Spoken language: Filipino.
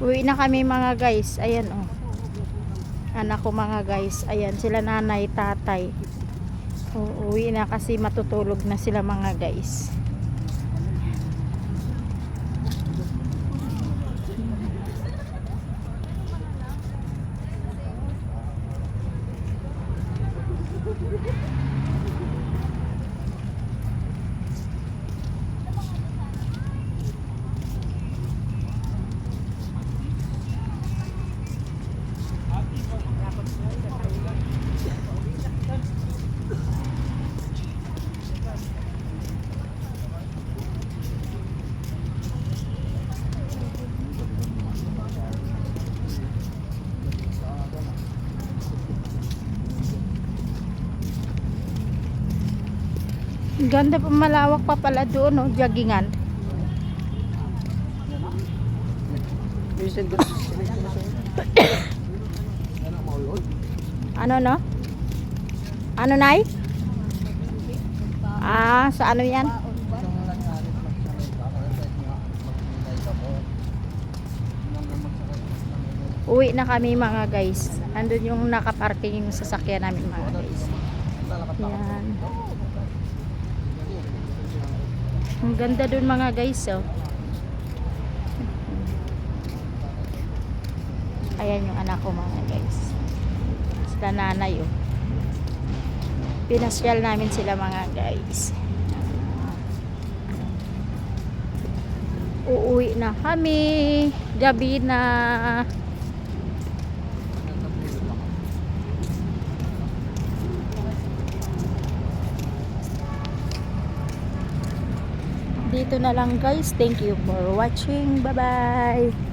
Uwi na kami mga guys. Ayan oh. Anak ko mga guys. Ayan sila nanay, tatay. Uwi na kasi matutulog na sila mga guys. Ganda pa, malawak pa pala doon, no? Joggingan. Ano no? Ano nay? Sa ano yan? Uwi na kami mga guys. Andun yung nakaparking yung sasakyan namin mga guys. Yan. Ang ganda dun mga guys oh. Ayan yung anak ko mga guys. Sila nanay oh. Pinasyal namin sila mga guys. Uuwi na kami. Gabi na. Dito na lang guys. Thank you for watching. Bye bye.